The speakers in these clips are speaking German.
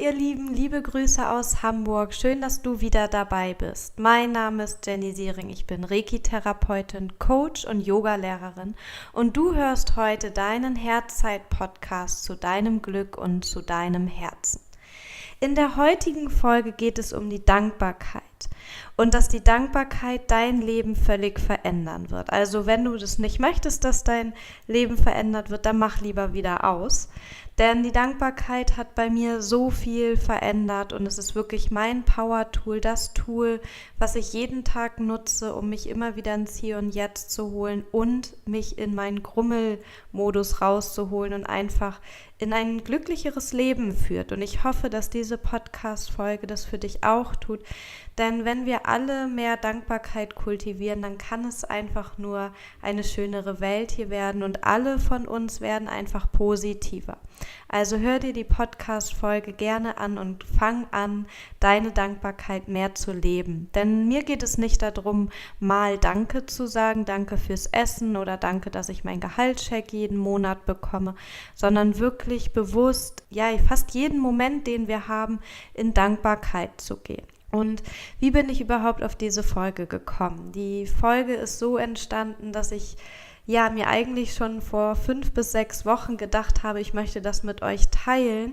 ihr Lieben, liebe Grüße aus Hamburg. Schön, dass du wieder dabei bist. Mein Name ist Jenny Siering. Ich bin Reiki-Therapeutin, Coach und Yogalehrerin und du hörst heute deinen Herzzeit-Podcast zu deinem Glück und zu deinem Herzen. In der heutigen Folge geht es um die Dankbarkeit und dass die Dankbarkeit dein Leben völlig verändern wird. Also wenn du das nicht möchtest, dass dein Leben verändert wird, dann mach lieber wieder aus. Denn die Dankbarkeit hat bei mir so viel verändert und es ist wirklich mein Power-Tool, das Tool, was ich jeden Tag nutze, um mich immer wieder ins Hier und Jetzt zu holen und mich in meinen Grummel-Modus rauszuholen und einfach in ein glücklicheres Leben führt. Und ich hoffe, dass diese Podcast-Folge das für dich auch tut. Denn wenn wir alle mehr Dankbarkeit kultivieren, dann kann es einfach nur eine schönere Welt hier werden und alle von uns werden einfach positiver. Also hör dir die Podcast-Folge gerne an und fang an, deine Dankbarkeit mehr zu leben. Denn mir geht es nicht darum, mal Danke zu sagen, danke fürs Essen oder danke, dass ich meinen Gehaltscheck jeden Monat bekomme, sondern wirklich bewusst, fast jeden Moment, den wir haben, in Dankbarkeit zu gehen. Und wie bin ich überhaupt auf diese Folge gekommen? Die Folge ist so entstanden, dass ich mir eigentlich schon vor 5 bis 6 Wochen gedacht habe, ich möchte das mit euch teilen.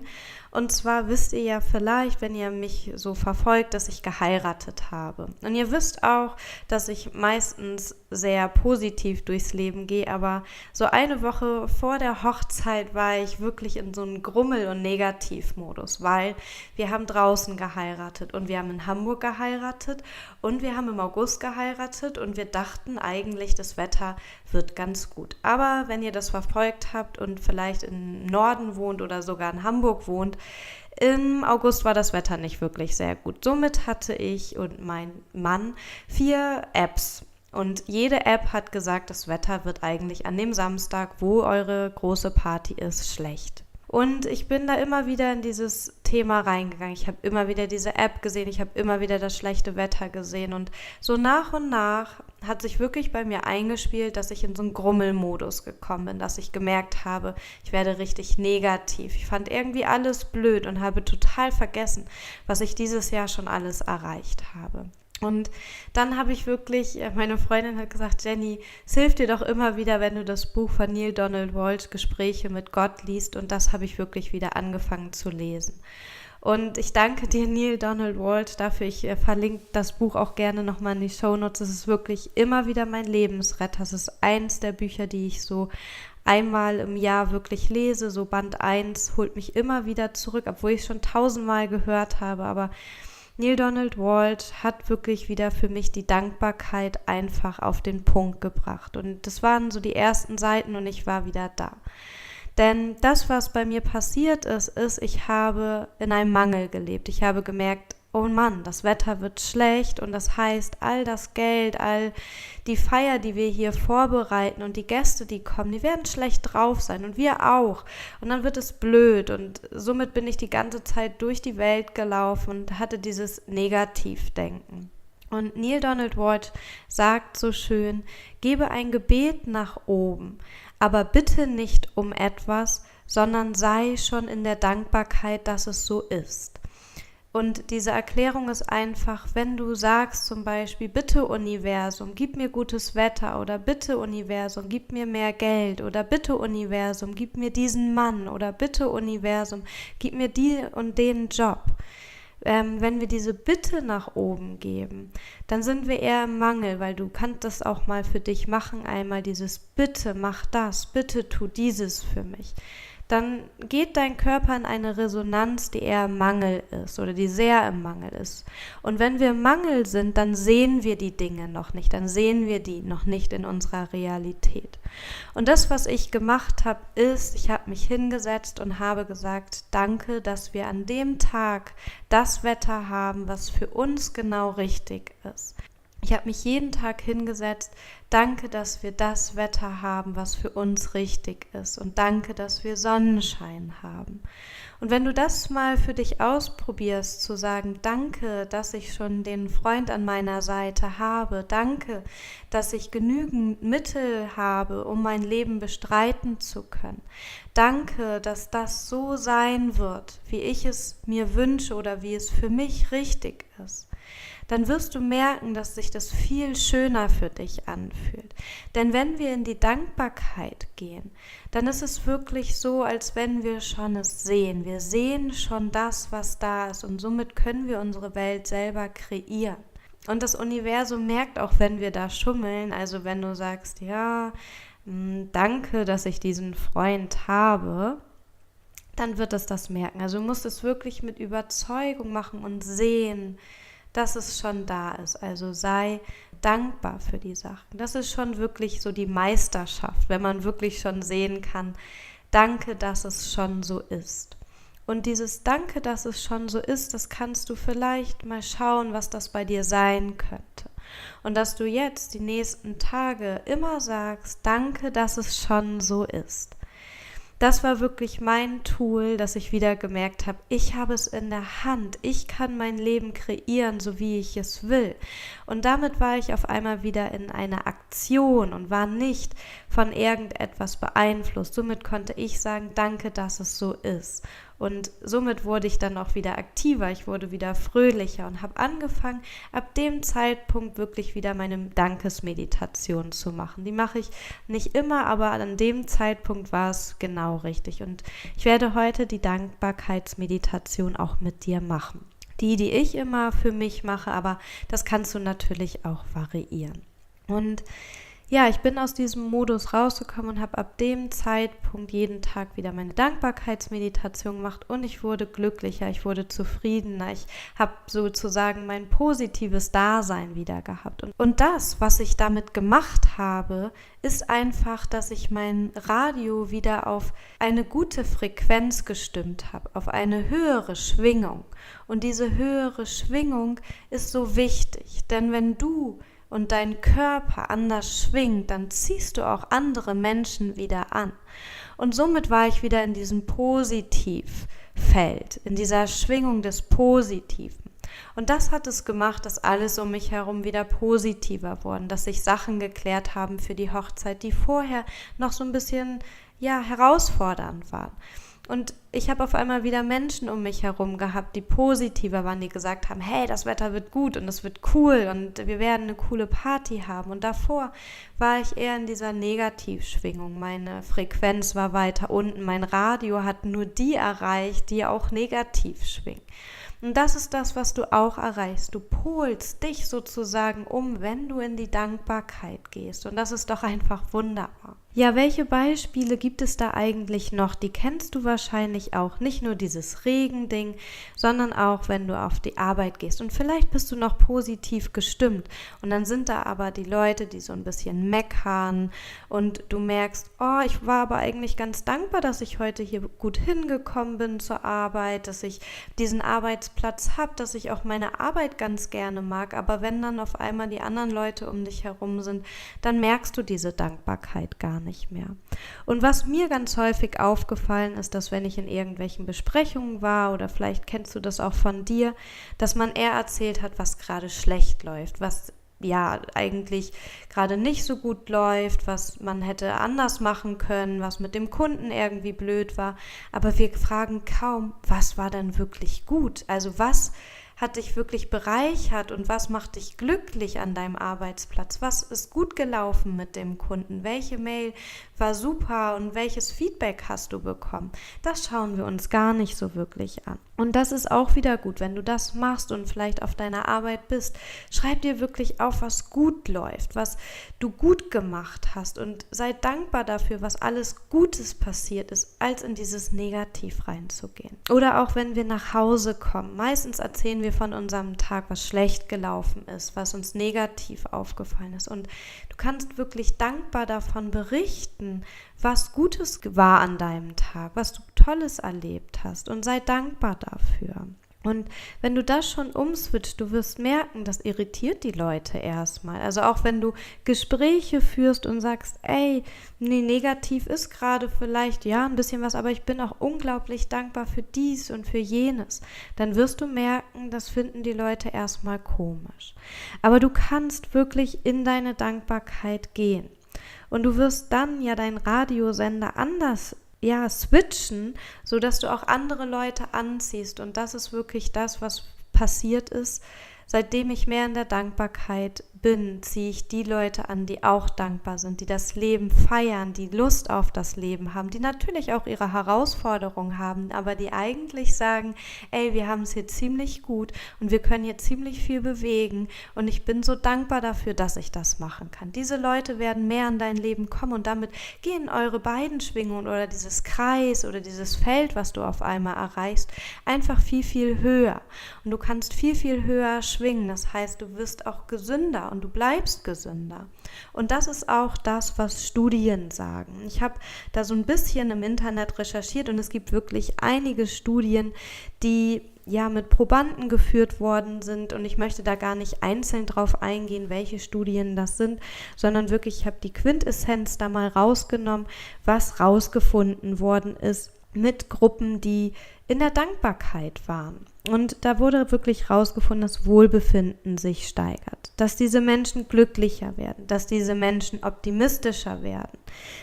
Und zwar wisst ihr ja vielleicht, wenn ihr mich so verfolgt, dass ich geheiratet habe. Und ihr wisst auch, dass ich meistens sehr positiv durchs Leben gehe, aber so eine Woche vor der Hochzeit war ich wirklich in so einem Grummel- und Negativmodus, weil wir haben draußen geheiratet und wir haben in Hamburg geheiratet und wir haben im August geheiratet und wir dachten eigentlich, das Wetter wird ganz gut. Aber wenn ihr das verfolgt habt und vielleicht im Norden wohnt oder sogar in Hamburg wohnt, im August war das Wetter nicht wirklich sehr gut. Somit hatte ich und mein Mann 4 Apps. Und jede App hat gesagt, das Wetter wird eigentlich an dem Samstag, wo eure große Party ist, schlecht. Und ich bin da immer wieder in dieses Thema reingegangen. Ich habe immer wieder diese App gesehen, ich habe immer wieder das schlechte Wetter gesehen. Und so nach und nach hat sich wirklich bei mir eingespielt, dass ich in so einen Grummelmodus gekommen bin, dass ich gemerkt habe, ich werde richtig negativ. Ich fand irgendwie alles blöd und habe total vergessen, was ich dieses Jahr schon alles erreicht habe. Und dann habe ich wirklich, meine Freundin hat gesagt, Jenny, es hilft dir doch immer wieder, wenn du das Buch von Neale Donald Walsch, Gespräche mit Gott liest, und das habe ich wirklich wieder angefangen zu lesen. Und ich danke dir, Neale Donald Walsch, dafür. Ich verlinke das Buch auch gerne nochmal in die Shownotes. Es ist wirklich immer wieder mein Lebensretter. Es ist eins der Bücher, die ich so einmal im Jahr wirklich lese. So Band 1 holt mich immer wieder zurück, obwohl ich es schon 1000-mal gehört habe, aber Neale Donald Walsch hat wirklich wieder für mich die Dankbarkeit einfach auf den Punkt gebracht. Und das waren so die ersten Seiten und ich war wieder da. Denn das, was bei mir passiert ist, ich habe in einem Mangel gelebt. Ich habe gemerkt, oh Mann, das Wetter wird schlecht und das heißt, all das Geld, all die Feier, die wir hier vorbereiten und die Gäste, die kommen, die werden schlecht drauf sein und wir auch. Und dann wird es blöd und somit bin ich die ganze Zeit durch die Welt gelaufen und hatte dieses Negativdenken. Und Neale Donald Walsch sagt so schön, gebe ein Gebet nach oben, aber bitte nicht um etwas, sondern sei schon in der Dankbarkeit, dass es so ist. Und diese Erklärung ist einfach, wenn du sagst zum Beispiel, bitte Universum, gib mir gutes Wetter oder bitte Universum, gib mir mehr Geld oder bitte Universum, gib mir diesen Mann oder bitte Universum, gib mir die und den Job. Wenn wir diese Bitte nach oben geben, dann sind wir eher im Mangel, weil du kannst das auch mal für dich machen, einmal dieses Bitte mach das, bitte tu dieses für mich. Dann geht dein Körper in eine Resonanz, die eher im Mangel ist oder die sehr im Mangel ist. Und wenn wir im Mangel sind, dann sehen wir die Dinge noch nicht, dann sehen wir die noch nicht in unserer Realität. Und das, was ich gemacht habe, ist, ich habe mich hingesetzt und habe gesagt, danke, dass wir an dem Tag das Wetter haben, was für uns genau richtig ist. Ich habe mich jeden Tag hingesetzt, danke, dass wir das Wetter haben, was für uns richtig ist und danke, dass wir Sonnenschein haben. Und wenn du das mal für dich ausprobierst, zu sagen, danke, dass ich schon den Freund an meiner Seite habe, danke, dass ich genügend Mittel habe, um mein Leben bestreiten zu können, danke, dass das so sein wird, wie ich es mir wünsche oder wie es für mich richtig ist, dann wirst du merken, dass sich das viel schöner für dich anfühlt. Denn wenn wir in die Dankbarkeit gehen, dann ist es wirklich so, als wenn wir schon es sehen. Wir sehen schon das, was da ist und somit können wir unsere Welt selber kreieren. Und das Universum merkt auch, wenn wir da schummeln, also wenn du sagst, ja, danke, dass ich diesen Freund habe, dann wird es das merken. Also du musst es wirklich mit Überzeugung machen und sehen, dass es schon da ist. Also sei dankbar für die Sachen. Das ist schon wirklich so die Meisterschaft, wenn man wirklich schon sehen kann, danke, dass es schon so ist. Und dieses Danke, dass es schon so ist, das kannst du vielleicht mal schauen, was das bei dir sein könnte. Und dass du jetzt die nächsten Tage immer sagst, danke, dass es schon so ist. Das war wirklich mein Tool, dass ich wieder gemerkt habe, ich habe es in der Hand, ich kann mein Leben kreieren, so wie ich es will. Und damit war ich auf einmal wieder in einer Aktion und war nicht von irgendetwas beeinflusst. Somit konnte ich sagen, danke, dass es so ist. Und somit wurde ich dann auch wieder aktiver, ich wurde wieder fröhlicher und habe angefangen, ab dem Zeitpunkt wirklich wieder meine Dankesmeditation zu machen. Die mache ich nicht immer, aber an dem Zeitpunkt war es genau richtig. Und ich werde heute die Dankbarkeitsmeditation auch mit dir machen. Die ich immer für mich mache, aber das kannst du natürlich auch variieren. Und ja, ich bin aus diesem Modus rausgekommen und habe ab dem Zeitpunkt jeden Tag wieder meine Dankbarkeitsmeditation gemacht und ich wurde glücklicher, ich wurde zufriedener, ich habe sozusagen mein positives Dasein wieder gehabt. Und das, was ich damit gemacht habe, ist einfach, dass ich mein Radio wieder auf eine gute Frequenz gestimmt habe, auf eine höhere Schwingung. Und diese höhere Schwingung ist so wichtig, denn wenn du und dein Körper anders schwingt, dann ziehst du auch andere Menschen wieder an. Und somit war ich wieder in diesem Positivfeld, in dieser Schwingung des Positiven. Und das hat es gemacht, dass alles um mich herum wieder positiver wurde, dass sich Sachen geklärt haben für die Hochzeit, die vorher noch so ein bisschen herausfordernd waren. Und ich habe auf einmal wieder Menschen um mich herum gehabt, die positiver waren, die gesagt haben, hey, das Wetter wird gut und es wird cool und wir werden eine coole Party haben. Und davor war ich eher in dieser Negativschwingung. Meine Frequenz war weiter unten. Mein Radio hat nur die erreicht, die auch negativ schwingen. Und das ist das, was du auch erreichst. Du polst dich sozusagen um, wenn du in die Dankbarkeit gehst. Und das ist doch einfach wunderbar. Ja, welche Beispiele gibt es da eigentlich noch? Die kennst du wahrscheinlich auch. Nicht nur dieses Regending, sondern auch, wenn du auf die Arbeit gehst. Und vielleicht bist du noch positiv gestimmt. Und dann sind da aber die Leute, die so ein bisschen meckern. Und du merkst, oh, ich war aber eigentlich ganz dankbar, dass ich heute hier gut hingekommen bin zur Arbeit, dass ich diesen Arbeitsplatz habe, dass ich auch meine Arbeit ganz gerne mag. Aber wenn dann auf einmal die anderen Leute um dich herum sind, dann merkst du diese Dankbarkeit gar nicht mehr. Und was mir ganz häufig aufgefallen ist, dass wenn ich in irgendwelchen Besprechungen war oder vielleicht kennst du das auch von dir, dass man eher erzählt hat, was gerade schlecht läuft, was eigentlich gerade nicht so gut läuft, was man hätte anders machen können, was mit dem Kunden irgendwie blöd war. Aber wir fragen kaum, was war denn wirklich gut? Also was hat dich wirklich bereichert und was macht dich glücklich an deinem Arbeitsplatz? Was ist gut gelaufen mit dem Kunden? Welche Mail war super und welches Feedback hast du bekommen? Das schauen wir uns gar nicht so wirklich an. Und das ist auch wieder gut, wenn du das machst und vielleicht auf deiner Arbeit bist. Schreib dir wirklich auf, was gut läuft, was du gut gemacht hast und sei dankbar dafür, was alles Gutes passiert ist, als in dieses Negativ reinzugehen. Oder auch wenn wir nach Hause kommen. Meistens erzählen wir von unserem Tag, was schlecht gelaufen ist, was uns negativ aufgefallen ist. Und du kannst wirklich dankbar davon berichten, was Gutes war an deinem Tag, was du Tolles erlebt hast und sei dankbar dafür. Und wenn du das schon umswitcht, du wirst merken, das irritiert die Leute erstmal. Also auch wenn du Gespräche führst und sagst, ey, nee, negativ ist gerade vielleicht, ja, ein bisschen was, aber ich bin auch unglaublich dankbar für dies und für jenes, dann wirst du merken, das finden die Leute erstmal komisch. Aber du kannst wirklich in deine Dankbarkeit gehen. Und du wirst dann ja deinen Radiosender anders switchen, sodass du auch andere Leute anziehst. Und das ist wirklich das, was passiert ist. Seitdem ich mehr in der Dankbarkeit bin, ziehe ich die Leute an, die auch dankbar sind, die das Leben feiern, die Lust auf das Leben haben, die natürlich auch ihre Herausforderungen haben, aber die eigentlich sagen, ey, wir haben es hier ziemlich gut und wir können hier ziemlich viel bewegen und ich bin so dankbar dafür, dass ich das machen kann. Diese Leute werden mehr in dein Leben kommen und damit gehen eure beiden Schwingungen oder dieses Kreis oder dieses Feld, was du auf einmal erreichst, einfach viel, viel höher. Und du kannst viel, viel höher schwingen. Das heißt, du wirst auch gesünder und du bleibst gesünder. Und das ist auch das, was Studien sagen. Ich habe da so ein bisschen im Internet recherchiert und es gibt wirklich einige Studien, die mit Probanden geführt worden sind und ich möchte da gar nicht einzeln drauf eingehen, welche Studien das sind, sondern wirklich, ich habe die Quintessenz da mal rausgenommen, was rausgefunden worden ist mit Gruppen, die in der Dankbarkeit waren. Und da wurde wirklich rausgefunden, dass Wohlbefinden sich steigert, dass diese Menschen glücklicher werden, dass diese Menschen optimistischer werden,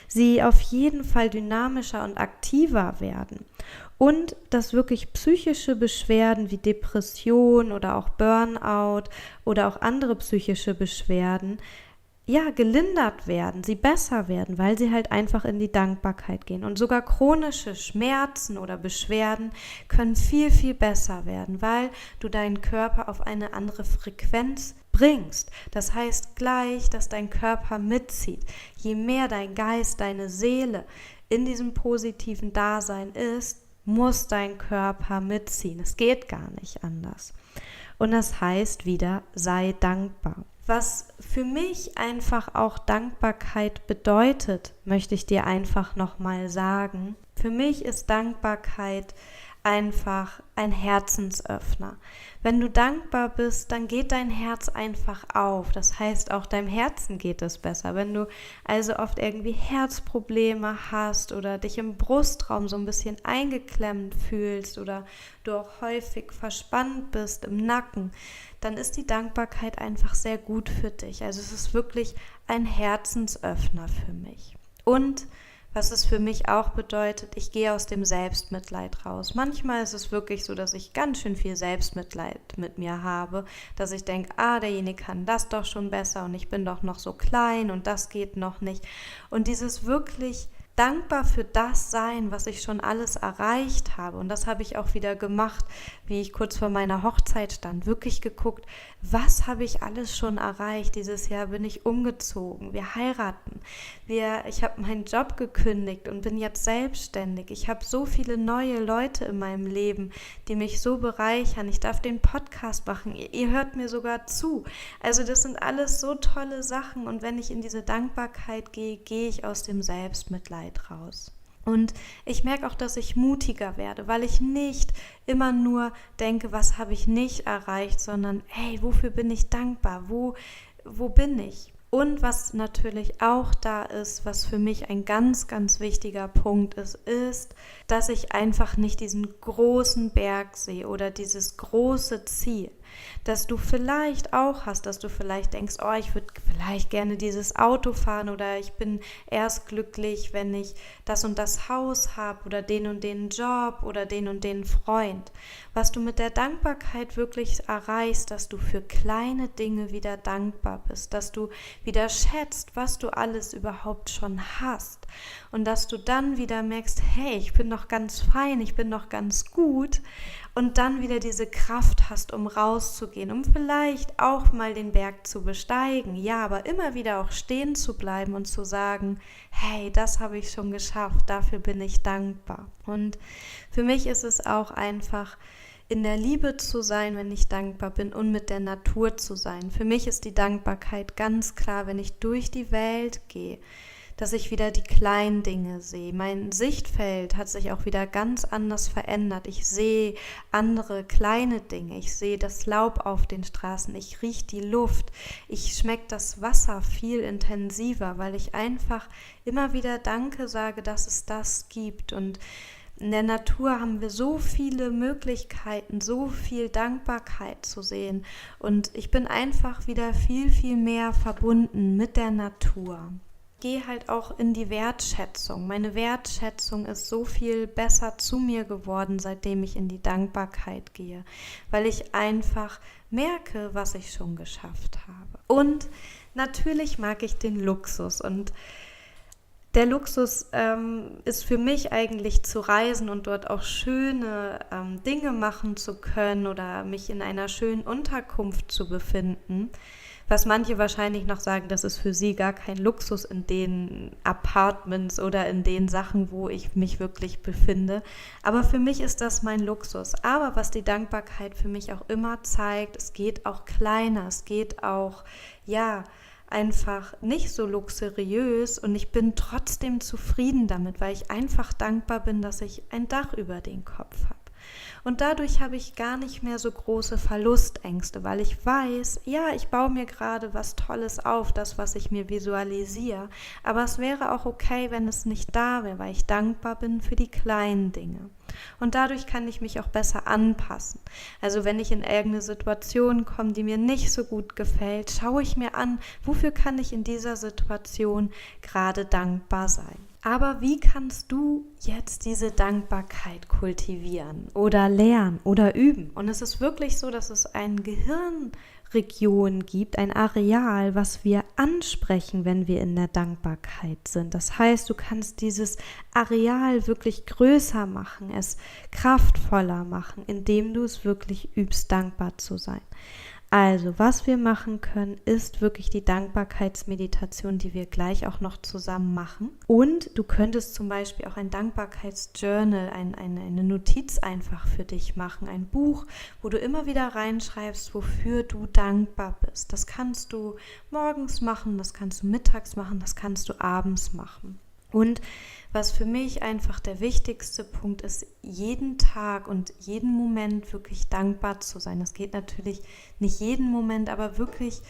sie auf jeden Fall dynamischer und aktiver werden und dass wirklich psychische Beschwerden wie Depression oder auch Burnout oder auch andere psychische Beschwerden gelindert werden, sie besser werden, weil sie halt einfach in die Dankbarkeit gehen. Und sogar chronische Schmerzen oder Beschwerden können viel, viel besser werden, weil du deinen Körper auf eine andere Frequenz bringst. Das heißt gleich, dass dein Körper mitzieht. Je mehr dein Geist, deine Seele in diesem positiven Dasein ist, muss dein Körper mitziehen. Es geht gar nicht anders. Und das heißt wieder, sei dankbar. Was für mich einfach auch Dankbarkeit bedeutet, möchte ich dir einfach nochmal sagen. Für mich ist Dankbarkeit einfach ein Herzensöffner. Wenn du dankbar bist, dann geht dein Herz einfach auf. Das heißt, auch deinem Herzen geht es besser. Wenn du also oft irgendwie Herzprobleme hast oder dich im Brustraum so ein bisschen eingeklemmt fühlst oder du auch häufig verspannt bist im Nacken, dann ist die Dankbarkeit einfach sehr gut für dich. Also es ist wirklich ein Herzensöffner für mich. Und was es für mich auch bedeutet, ich gehe aus dem Selbstmitleid raus. Manchmal ist es wirklich so, dass ich ganz schön viel Selbstmitleid mit mir habe, dass ich denke, derjenige kann das doch schon besser und ich bin doch noch so klein und das geht noch nicht. Und dieses wirklich dankbar für das sein, was ich schon alles erreicht habe. Und das habe ich auch wieder gemacht, wie ich kurz vor meiner Hochzeit stand. Wirklich geguckt, was habe ich alles schon erreicht. Dieses Jahr bin ich umgezogen, wir heiraten. Ich habe meinen Job gekündigt und bin jetzt selbstständig. Ich habe so viele neue Leute in meinem Leben, die mich so bereichern. Ich darf den Podcast machen. Ihr hört mir sogar zu. Also das sind alles so tolle Sachen. Und wenn ich in diese Dankbarkeit gehe, gehe ich aus dem Selbstmitleid raus. Und ich merke auch, dass ich mutiger werde, weil ich nicht immer nur denke, was habe ich nicht erreicht, sondern hey, wofür bin ich dankbar? Wo bin ich? Und was natürlich auch da ist, was für mich ein ganz, ganz wichtiger Punkt ist, dass ich einfach nicht diesen großen Berg sehe oder dieses große Ziel, dass du vielleicht auch hast, dass du vielleicht denkst, ich würde vielleicht gerne dieses Auto fahren oder ich bin erst glücklich, wenn ich das und das Haus habe oder den und den Job oder den und den Freund. Was du mit der Dankbarkeit wirklich erreichst, dass du für kleine Dinge wieder dankbar bist, dass du wieder schätzt, was du alles überhaupt schon hast und dass du dann wieder merkst, hey, ich bin doch ganz fein, ich bin doch ganz gut und dann wieder diese Kraft hast, um rauszugehen, um vielleicht auch mal den Berg zu besteigen, ja, aber immer wieder auch stehen zu bleiben und zu sagen, hey, das habe ich schon geschafft, dafür bin ich dankbar. Und für mich ist es auch einfach, in der Liebe zu sein, wenn ich dankbar bin und mit der Natur zu sein. Für mich ist die Dankbarkeit ganz klar, wenn ich durch die Welt gehe, dass ich wieder die kleinen Dinge sehe. Mein Sichtfeld hat sich auch wieder ganz anders verändert. Ich sehe andere kleine Dinge. Ich sehe das Laub auf den Straßen. Ich rieche die Luft. Ich schmecke das Wasser viel intensiver, weil ich einfach immer wieder Danke sage, dass es das gibt. Und in der Natur haben wir so viele Möglichkeiten, so viel Dankbarkeit zu sehen. Und ich bin einfach wieder viel, viel mehr verbunden mit der Natur. Ich gehe halt auch in die Wertschätzung. Meine Wertschätzung ist so viel besser zu mir geworden, seitdem ich in die Dankbarkeit gehe, weil ich einfach merke, was ich schon geschafft habe. Und natürlich mag ich den Luxus, und der Luxus ist für mich eigentlich zu reisen und dort auch schöne Dinge machen zu können oder mich in einer schönen Unterkunft zu befinden. Was manche wahrscheinlich noch sagen, das ist für sie gar kein Luxus in den Apartments oder in den Sachen, wo ich mich wirklich befinde. Aber für mich ist das mein Luxus. Aber was die Dankbarkeit für mich auch immer zeigt, es geht auch kleiner, es geht auch, einfach nicht so luxuriös, und ich bin trotzdem zufrieden damit, weil ich einfach dankbar bin, dass ich ein Dach über den Kopf habe. Und dadurch habe ich gar nicht mehr so große Verlustängste, weil ich weiß, ich baue mir gerade was Tolles auf, das, was ich mir visualisiere. Aber es wäre auch okay, wenn es nicht da wäre, weil ich dankbar bin für die kleinen Dinge. Und dadurch kann ich mich auch besser anpassen. Also wenn ich in irgendeine Situation komme, die mir nicht so gut gefällt, schaue ich mir an, wofür kann ich in dieser Situation gerade dankbar sein. Aber wie kannst du jetzt diese Dankbarkeit kultivieren oder lernen oder üben? Und es ist wirklich so, dass es eine Gehirnregion gibt, ein Areal, was wir ansprechen, wenn wir in der Dankbarkeit sind. Das heißt, du kannst dieses Areal wirklich größer machen, es kraftvoller machen, indem du es wirklich übst, dankbar zu sein. Also, was wir machen können, ist wirklich die Dankbarkeitsmeditation, die wir gleich auch noch zusammen machen. Und du könntest zum Beispiel auch ein Dankbarkeitsjournal, eine Notiz einfach für dich machen, ein Buch, wo du immer wieder reinschreibst, wofür du dankbar bist. Das kannst du morgens machen, das kannst du mittags machen, das kannst du abends machen. Und was für mich einfach der wichtigste Punkt ist, jeden Tag und jeden Moment wirklich dankbar zu sein. Das geht natürlich nicht jeden Moment, aber wirklich,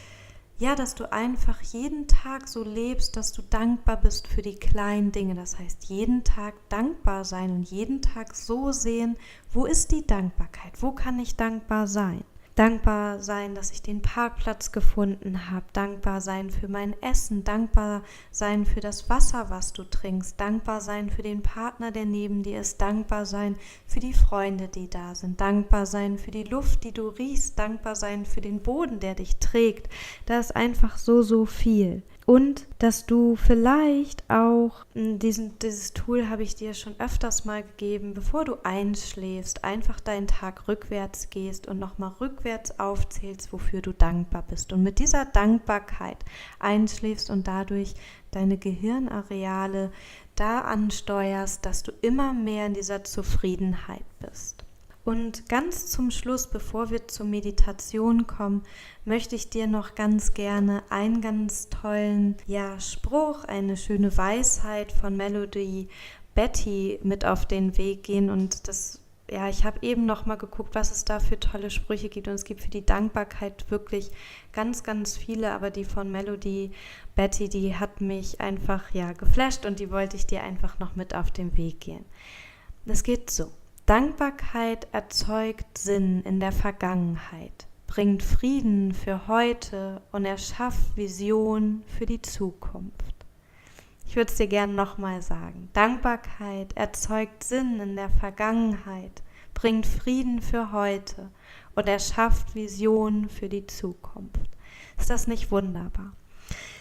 dass du einfach jeden Tag so lebst, dass du dankbar bist für die kleinen Dinge. Das heißt, jeden Tag dankbar sein und jeden Tag so sehen, wo ist die Dankbarkeit? Wo kann ich dankbar sein? Dankbar sein, dass ich den Parkplatz gefunden habe, dankbar sein für mein Essen, dankbar sein für das Wasser, was du trinkst, dankbar sein für den Partner, der neben dir ist, dankbar sein für die Freunde, die da sind, dankbar sein für die Luft, die du riechst, dankbar sein für den Boden, der dich trägt. Da ist einfach so viel. Und dass du vielleicht auch, dieses Tool habe ich dir schon öfters mal gegeben, bevor du einschläfst, einfach deinen Tag rückwärts gehst und nochmal rückwärts aufzählst, wofür du dankbar bist. Und mit dieser Dankbarkeit einschläfst und dadurch deine Gehirnareale da ansteuerst, dass du immer mehr in dieser Zufriedenheit bist. Und ganz zum Schluss, bevor wir zur Meditation kommen, möchte ich dir noch ganz gerne einen ganz tollen Spruch, eine schöne Weisheit von Melody Betty mit auf den Weg gehen. Und ich habe eben noch mal geguckt, was es da für tolle Sprüche gibt. Und es gibt für die Dankbarkeit wirklich ganz, ganz viele. Aber die von Melody Betty, die hat mich einfach geflasht, und die wollte ich dir einfach noch mit auf den Weg gehen. Das geht so. Dankbarkeit erzeugt Sinn in der Vergangenheit, bringt Frieden für heute und erschafft Vision für die Zukunft. Ich würde es dir gerne nochmal sagen. Dankbarkeit erzeugt Sinn in der Vergangenheit, bringt Frieden für heute und erschafft Vision für die Zukunft. Ist das nicht wunderbar?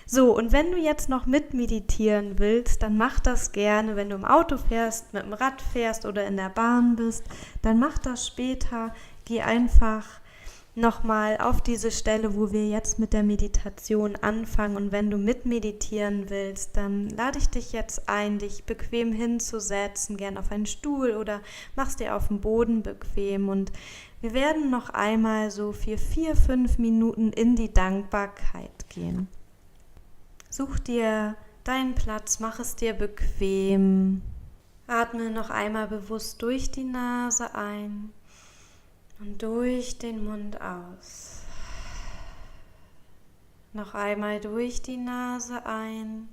So, und wenn du jetzt noch mitmeditieren willst, dann mach das gerne, wenn du im Auto fährst, mit dem Rad fährst oder in der Bahn bist, dann mach das später. Geh einfach nochmal auf diese Stelle, wo wir jetzt mit der Meditation anfangen, und wenn du mitmeditieren willst, dann lade ich dich jetzt ein, dich bequem hinzusetzen, gern auf einen Stuhl, oder mach's dir auf dem Boden bequem, und wir werden noch einmal so für 4-5 Minuten in die Dankbarkeit gehen. Such dir deinen Platz, mach es dir bequem. Atme noch einmal bewusst durch die Nase ein und durch den Mund aus. Noch einmal durch die Nase ein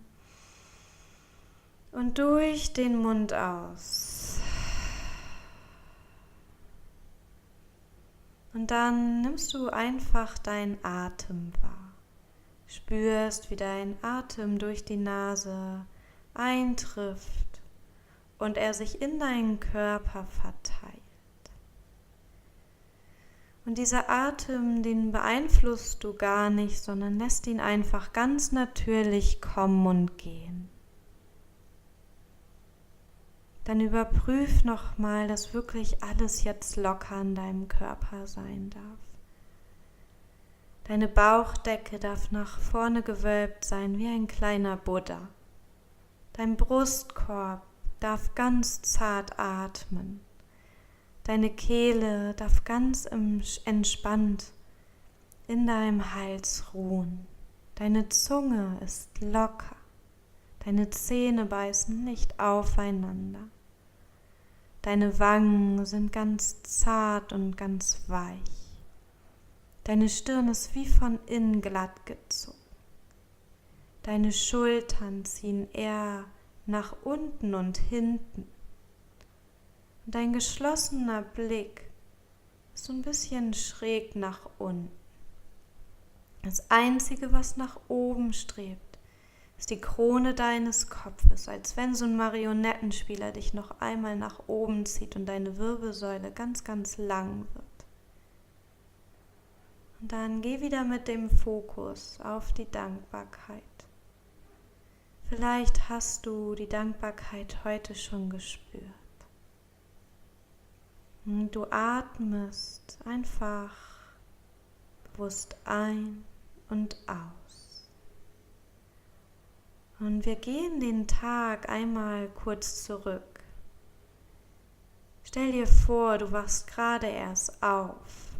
und durch den Mund aus. Und dann nimmst du einfach deinen Atem wahr. Spürst, wie dein Atem durch die Nase eintrifft und er sich in deinen Körper verteilt. Und dieser Atem, den beeinflusst du gar nicht, sondern lässt ihn einfach ganz natürlich kommen und gehen. Dann überprüf nochmal, dass wirklich alles jetzt locker in deinem Körper sein darf. Deine Bauchdecke darf nach vorne gewölbt sein wie ein kleiner Buddha. Dein Brustkorb darf ganz zart atmen. Deine Kehle darf ganz entspannt in deinem Hals ruhen. Deine Zunge ist locker. Deine Zähne beißen nicht aufeinander. Deine Wangen sind ganz zart und ganz weich. Deine Stirn ist wie von innen glatt gezogen. Deine Schultern ziehen eher nach unten und hinten. Und dein geschlossener Blick ist so ein bisschen schräg nach unten. Das Einzige, was nach oben strebt, ist die Krone deines Kopfes, als wenn so ein Marionettenspieler dich noch einmal nach oben zieht und deine Wirbelsäule ganz, ganz lang wird. Und dann geh wieder mit dem Fokus auf die Dankbarkeit. Vielleicht hast du die Dankbarkeit heute schon gespürt. Und du atmest einfach bewusst ein und aus. Und wir gehen den Tag einmal kurz zurück. Stell dir vor, du wachst gerade erst auf.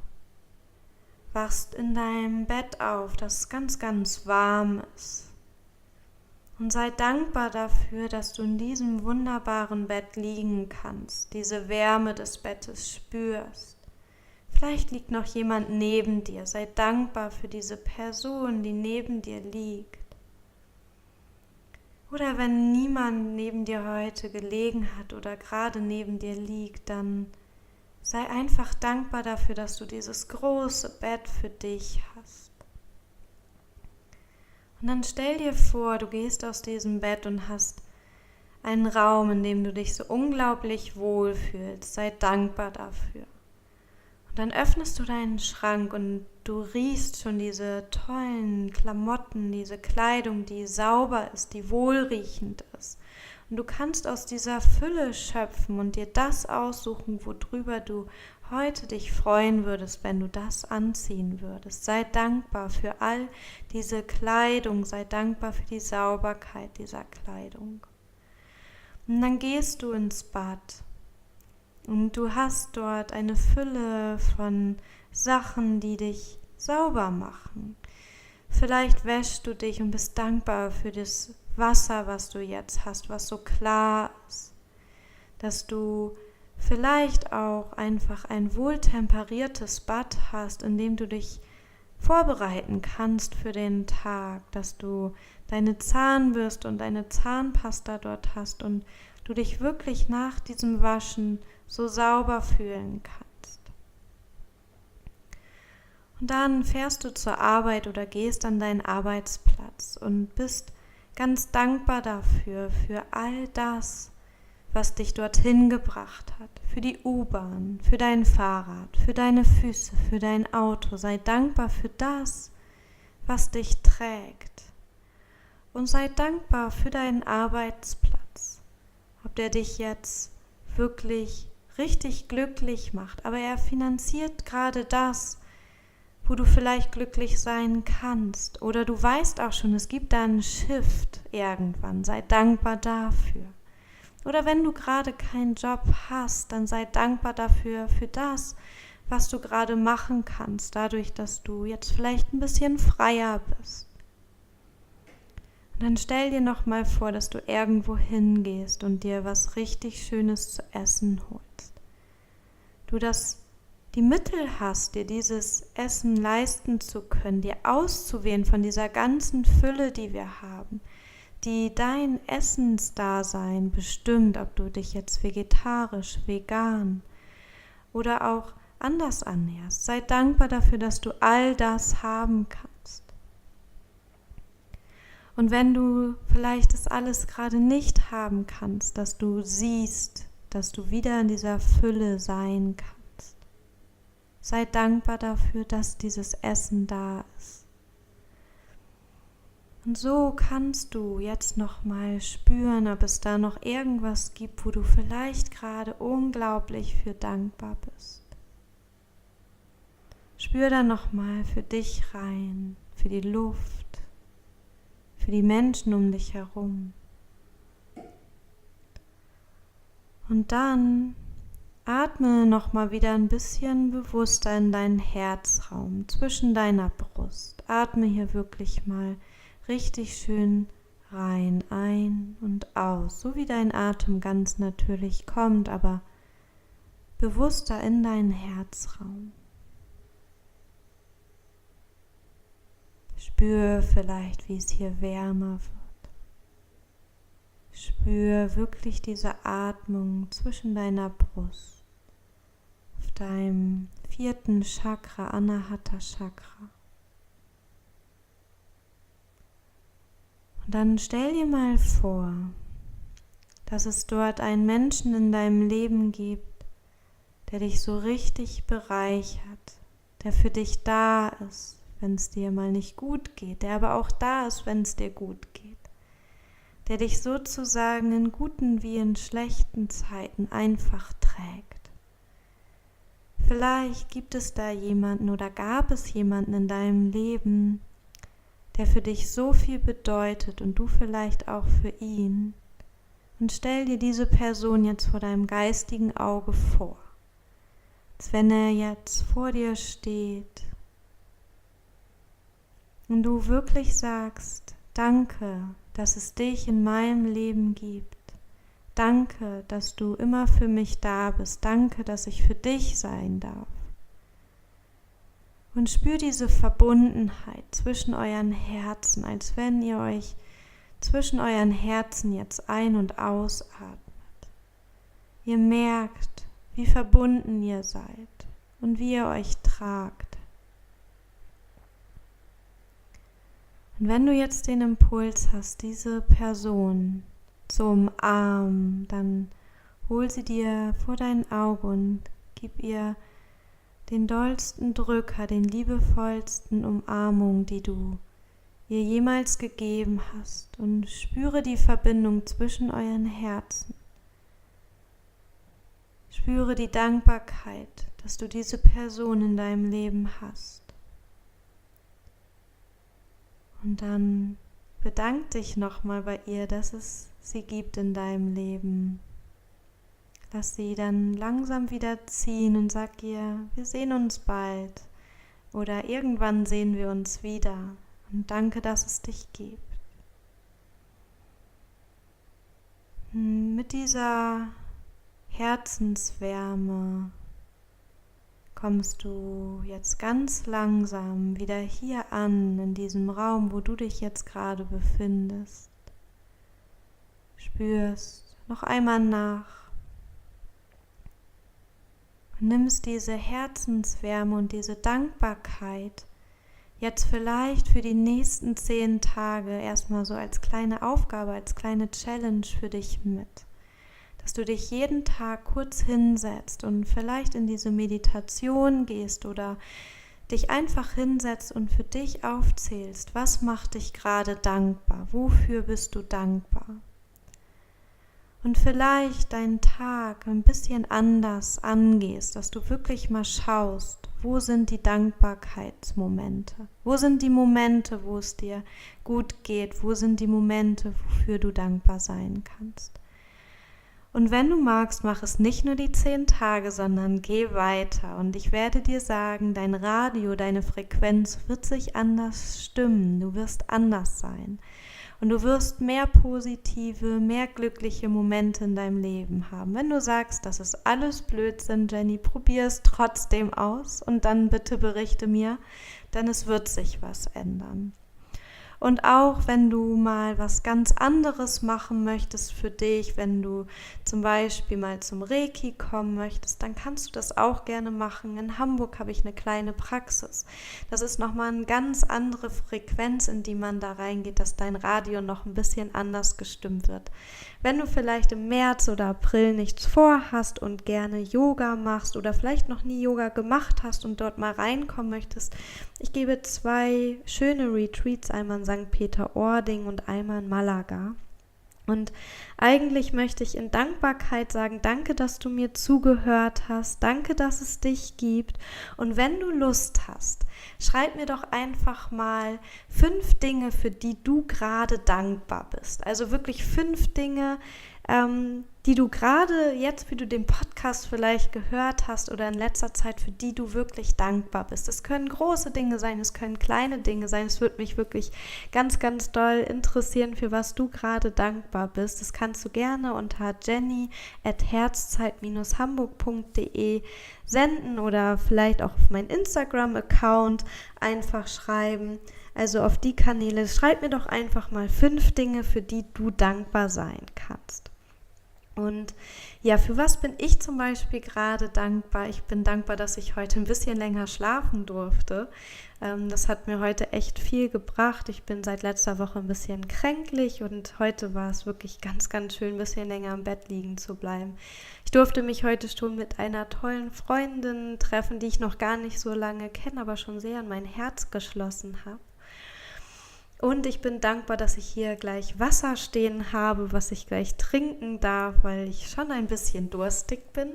Wachst in deinem Bett auf, das ganz, ganz warm ist. Und sei dankbar dafür, dass du in diesem wunderbaren Bett liegen kannst, diese Wärme des Bettes spürst. Vielleicht liegt noch jemand neben dir. Sei dankbar für diese Person, die neben dir liegt. Oder wenn niemand neben dir heute gelegen hat oder gerade neben dir liegt, dann sei einfach dankbar dafür, dass du dieses große Bett für dich hast. Und dann stell dir vor, du gehst aus diesem Bett und hast einen Raum, in dem du dich so unglaublich wohl fühlst. Sei dankbar dafür. Und dann öffnest du deinen Schrank und du riechst schon diese tollen Klamotten, diese Kleidung, die sauber ist, die wohlriechend ist. Und du kannst aus dieser Fülle schöpfen und dir das aussuchen, worüber du heute dich freuen würdest, wenn du das anziehen würdest. Sei dankbar für all diese Kleidung, sei dankbar für die Sauberkeit dieser Kleidung. Und dann gehst du ins Bad und du hast dort eine Fülle von Sachen, die dich sauber machen. Vielleicht wäschst du dich und bist dankbar für das Wasser, was du jetzt hast, was so klar ist, dass du vielleicht auch einfach ein wohltemperiertes Bad hast, in dem du dich vorbereiten kannst für den Tag, dass du deine Zahnbürste und deine Zahnpasta dort hast und du dich wirklich nach diesem Waschen so sauber fühlen kannst. Und dann fährst du zur Arbeit oder gehst an deinen Arbeitsplatz und bist ganz dankbar dafür, für all das, was dich dorthin gebracht hat, für die U-Bahn, für dein Fahrrad, für deine Füße, für dein Auto. Sei dankbar für das, was dich trägt. Und sei dankbar für deinen Arbeitsplatz, ob der dich jetzt wirklich richtig glücklich macht, aber er finanziert gerade das, wo du vielleicht glücklich sein kannst. Oder du weißt auch schon, es gibt da einen Shift irgendwann. Sei dankbar dafür. Oder wenn du gerade keinen Job hast, dann sei dankbar dafür, für das, was du gerade machen kannst, dadurch, dass du jetzt vielleicht ein bisschen freier bist. Und dann stell dir nochmal vor, dass du irgendwo hingehst und dir was richtig Schönes zu essen holst. Du die Mittel hast, dir dieses Essen leisten zu können, dir auszuwählen von dieser ganzen Fülle, die wir haben, die dein Essensdasein bestimmt, ob du dich jetzt vegetarisch, vegan oder auch anders ernährst. Sei dankbar dafür, dass du all das haben kannst. Und wenn du vielleicht das alles gerade nicht haben kannst, dass du siehst, dass du wieder in dieser Fülle sein kannst. Sei dankbar dafür, dass dieses Essen da ist. Und so kannst du jetzt nochmal spüren, ob es da noch irgendwas gibt, wo du vielleicht gerade unglaublich für dankbar bist. Spür da nochmal für dich rein, für die Luft, für die Menschen um dich herum. Und dann atme nochmal wieder ein bisschen bewusster in deinen Herzraum, zwischen deiner Brust. Atme hier wirklich mal richtig schön rein, ein und aus, so wie dein Atem ganz natürlich kommt, aber bewusster in deinen Herzraum. Spür vielleicht, wie es hier wärmer wird. Spür wirklich diese Atmung zwischen deiner Brust, auf deinem 4. Chakra, Anahata Chakra. Und dann stell dir mal vor, dass es dort einen Menschen in deinem Leben gibt, der dich so richtig bereichert, der für dich da ist, wenn es dir mal nicht gut geht, der aber auch da ist, wenn es dir gut geht, der dich sozusagen in guten wie in schlechten Zeiten einfach trägt. Vielleicht gibt es da jemanden oder gab es jemanden in deinem Leben, der für dich so viel bedeutet und du vielleicht auch für ihn. Und stell dir diese Person jetzt vor deinem geistigen Auge vor, als wenn er jetzt vor dir steht und du wirklich sagst, danke, dass es dich in meinem Leben gibt. Danke, dass du immer für mich da bist. Danke, dass ich für dich sein darf. Und spür diese Verbundenheit zwischen euren Herzen, als wenn ihr euch zwischen euren Herzen jetzt ein- und ausatmet. Ihr merkt, wie verbunden ihr seid und wie ihr euch tragt. Und wenn du jetzt den Impuls hast, diese Person zu umarmen, dann hol sie dir vor dein Auge und gib ihr den dollsten Drücker, den liebevollsten Umarmung, die du ihr jemals gegeben hast, und spüre die Verbindung zwischen euren Herzen. Spüre die Dankbarkeit, dass du diese Person in deinem Leben hast. Und dann bedank dich nochmal bei ihr, dass es sie gibt in deinem Leben. Lass sie dann langsam wieder ziehen und sag ihr, wir sehen uns bald oder irgendwann sehen wir uns wieder. Und danke, dass es dich gibt. Mit dieser Herzenswärme kommst du jetzt ganz langsam wieder hier an, in diesem Raum, wo du dich jetzt gerade befindest. Spürst noch einmal nach. Und nimmst diese Herzenswärme und diese Dankbarkeit jetzt vielleicht für die nächsten 10 Tage erstmal so als kleine Aufgabe, als kleine Challenge für dich mit. Dass du dich jeden Tag kurz hinsetzt und vielleicht in diese Meditation gehst oder dich einfach hinsetzt und für dich aufzählst, was macht dich gerade dankbar, wofür bist du dankbar. Und vielleicht deinen Tag ein bisschen anders angehst, dass du wirklich mal schaust, wo sind die Dankbarkeitsmomente, wo sind die Momente, wo es dir gut geht, wo sind die Momente, wofür du dankbar sein kannst. Und wenn du magst, mach es nicht nur die 10 Tage, sondern geh weiter. Und ich werde dir sagen, dein Radio, deine Frequenz wird sich anders stimmen. Du wirst anders sein. und du wirst mehr positive, mehr glückliche Momente in deinem Leben haben. Wenn du sagst, das ist alles Blödsinn, Jenny, probier es trotzdem aus und dann bitte berichte mir, denn es wird sich was ändern. Und auch wenn du mal was ganz anderes machen möchtest für dich, wenn du zum Beispiel mal zum Reiki kommen möchtest, dann kannst du das auch gerne machen. In Hamburg habe ich eine kleine Praxis. Das ist nochmal eine ganz andere Frequenz, in die man da reingeht, dass dein Radio noch ein bisschen anders gestimmt wird. Wenn du vielleicht im März oder April nichts vorhast und gerne Yoga machst oder vielleicht noch nie Yoga gemacht hast und dort mal reinkommen möchtest, ich gebe 2 schöne Retreats, einmal in St. Peter-Ording und einmal in Malaga. Und eigentlich möchte ich in Dankbarkeit sagen, danke, dass du mir zugehört hast, danke, dass es dich gibt. Und wenn du Lust hast, schreib mir doch einfach mal 5 Dinge, für die du gerade dankbar bist. Also wirklich 5 Dinge, die du gerade jetzt, wie du den Podcast vielleicht gehört hast oder in letzter Zeit, für die du wirklich dankbar bist. Es können große Dinge sein, es können kleine Dinge sein. Es würde mich wirklich ganz, ganz doll interessieren, für was du gerade dankbar bist. Das kannst du gerne unter jenny@herzzeit-hamburg.de senden oder vielleicht auch auf meinen Instagram-Account einfach schreiben. Also auf die Kanäle. Schreib mir doch einfach mal 5 Dinge, für die du dankbar sein kannst. Und ja, für was bin ich zum Beispiel gerade dankbar? Ich bin dankbar, dass ich heute ein bisschen länger schlafen durfte. Das hat mir heute echt viel gebracht. Ich bin seit letzter Woche ein bisschen kränklich und heute war es wirklich ganz, ganz schön, ein bisschen länger im Bett liegen zu bleiben. Ich durfte mich heute schon mit einer tollen Freundin treffen, die ich noch gar nicht so lange kenne, aber schon sehr in mein Herz geschlossen habe. Und ich bin dankbar, dass ich hier gleich Wasser stehen habe, was ich gleich trinken darf, weil ich schon ein bisschen durstig bin.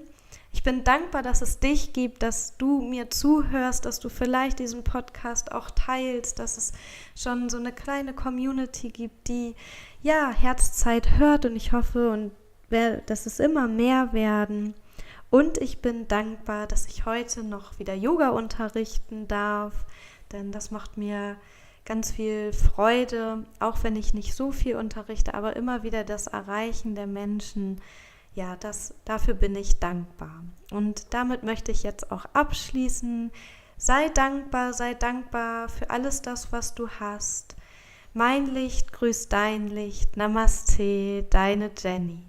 Ich bin dankbar, dass es dich gibt, dass du mir zuhörst, dass du vielleicht diesen Podcast auch teilst, dass es schon so eine kleine Community gibt, die ja Herzzeit hört, und ich hoffe, dass es immer mehr werden. Und ich bin dankbar, dass ich heute noch wieder Yoga unterrichten darf, denn das macht mir ganz viel Freude, auch wenn ich nicht so viel unterrichte, aber immer wieder das Erreichen der Menschen, ja, dafür bin ich dankbar. Und damit möchte ich jetzt auch abschließen. Sei dankbar für alles das, was du hast. Mein Licht grüßt dein Licht. Namaste, deine Jenny.